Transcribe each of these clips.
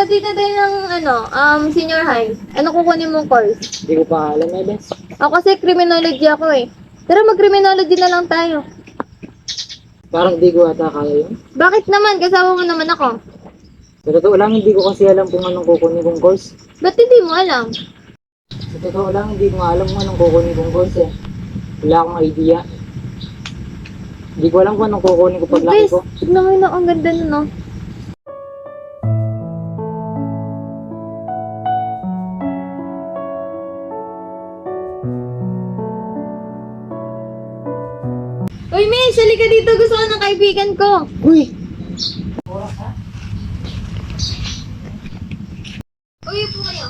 graduate na tayo ng senior high. Ano kukunin mong course? Hindi ko pa alam eh, Bes. Ako kasi criminology ako eh. Tara, mag-criminology na lang tayo. Parang di ko ata kaya yun. Bakit naman? Kasama mo naman ako. Sa totoo lang, hindi ko kasi alam kung anong kukunin kong course. Ba't hindi mo alam? Sa totoo lang, hindi ko nga alam kung anong kukunin kong course eh. Wala akong idea. Hindi ko alam kung anong kukunin ko paglaki Bes, ko. tignan mo yun, ang ganda nun, no? Uy, Miss! Halika dito! Gusto ko ng kaibigan ko! Uy! Uy, upo kayo.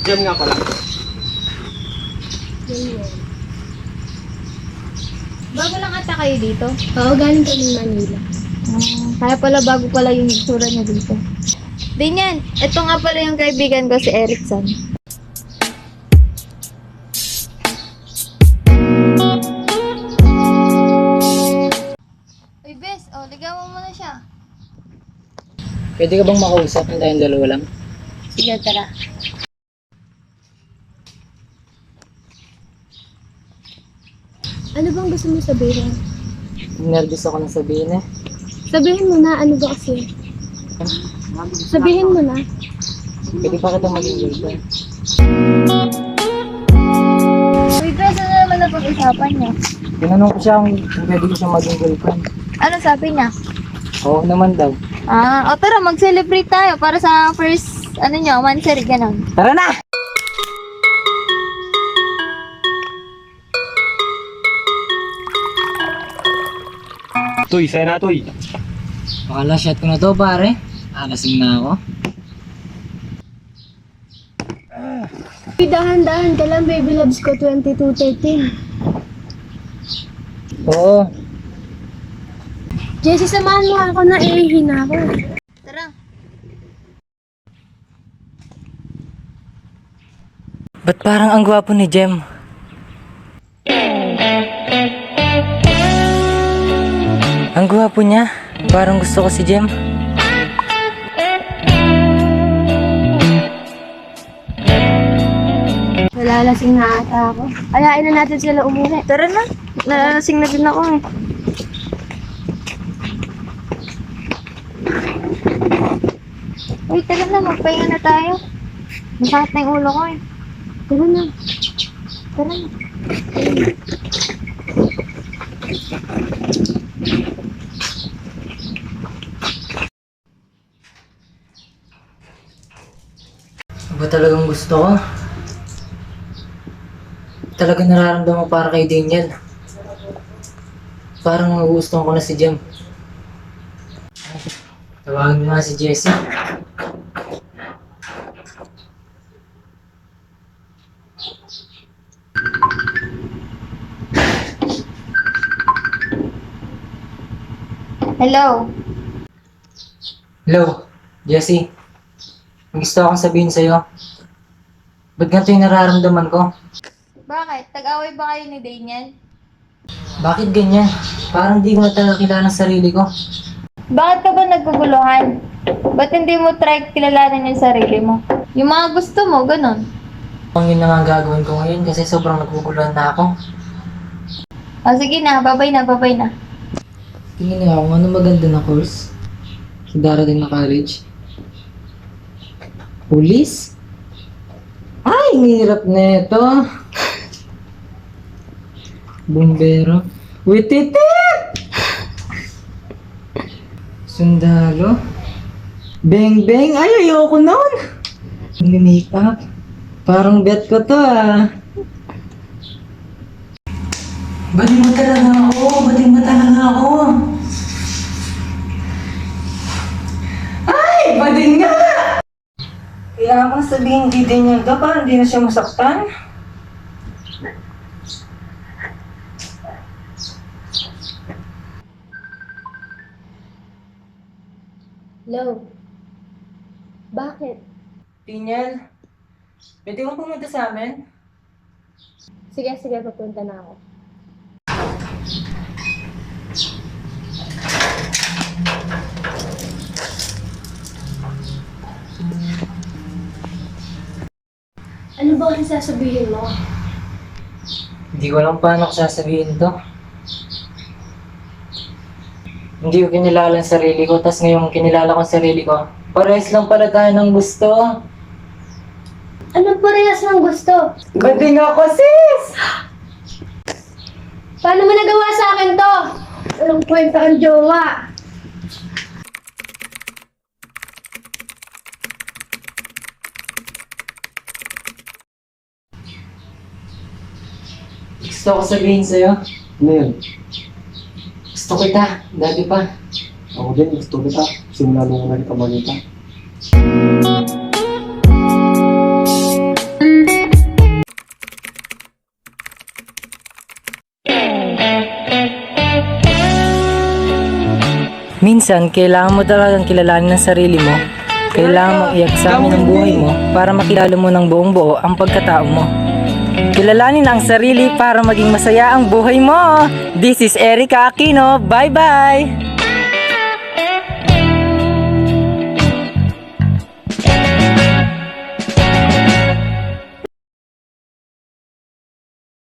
Diyan nga pala. Bago lang ata kayo dito? Oo, galing kami Manila. Kaya pala bago pala yung itsura niya dito. Ganyan, ito nga pala yung kaibigan ko si Erickson. Uy, Bes, ligawan mo na siya. Pwede ka bang makausap ng tayong dalawa lang? Sige, tara. Ano bang gusto mo sabihin? Nervous ako na sabihin eh. Sabihin mo na, ano ba kasi? Sabihin mo na. Pwede pa kita maging girlfriend. Uy, Bes, ano naman na pag-usapan niya? Tinanong ko siya kung pwede ko siya maging girlfriend. Ano sabi niya? Oo naman daw. Tara, mag-celebrate tayo para sa first, monthsary, ganun. Tara na! Toy, saya na toy. Baka shot ko na to pare. Alasing na ako. Uy, dahan-dahan ka lang, baby loves ko 2213. Oo. Jessie, samahan mo ako na, iihin ako. Tara. Ba't parang ang gwapo ni Jem? Ang gwapo niya. Parang gusto ko si Jem. Nalalasing na ata ako. Ayain na natin sila umuwi. Tara na. Nalasing na din ako eh. Uy, tara na. Magpahinga na tayo. Masakit na yung ulo ko eh. Tara na. Tara na. Ano ba talagang gusto ko? Talagang nararamdaman ko para kay Daniel. Parang nagugustuhan ko na si Jem. Tawagin mo nga si Jessie. Hello. Hello, Jessie. May gusto akong sabihin sa'yo. Ba't ganito yung nararamdaman ko? Bakit? Tag-away ba kayo ni Daniel? Bakit ganyan? Parang di ko na talaga kilala ang sarili ko. Bakit ka ba naguguluhan? Ba't hindi mo try kilalanin yung sarili mo? Yung mga gusto mo, ganun. Ang yun na nga ang gagawin ko ngayon kasi sobrang naguguluhan na ako. Sige na, babay na, babay na. Tingin nga ako ano maganda na course sa darating na college. Police? Ay, hirap na ito. Bumbero. Witite! Sundalo. Beng beng. Ay, ayoko nun. Make-up. Parang bet ko to ah. Bading mo talaga ako. Bading mo talaga ako. Ay, bading nga! Kaya ako sabihin hindi din niya ka para hindi na siya masaktan. Hello. Bakit? Daniel, pwede mo pumunta sa amin? Sige, papunta na ako. Ano ba kasi sasabihin mo? Hindi ko alam paano ko sasabihin to. Hindi ko kinilala ang sarili ko, tas ngayong kinilala ko ang sarili ko, parehas lang pala tayo ng gusto. Anong parehas ng gusto? Bading ako, sis! Paano mo nagawa sa akin to? Walang kwenta ang jowa. Gusto ko sabihin sa'yo, Ano yun? gusto kita, dati pa. Ako din, gusto kita. Simula nung una kita makita. Minsan, kailangan mo talagang kilalanin ang sarili mo. Kailangan mong i-examine ang buhay mo para makilala mo ng buong buo ang pagkatao mo. Kilalanin ang sarili para maging masaya ang buhay mo. This is Erica Aquino. Bye-bye!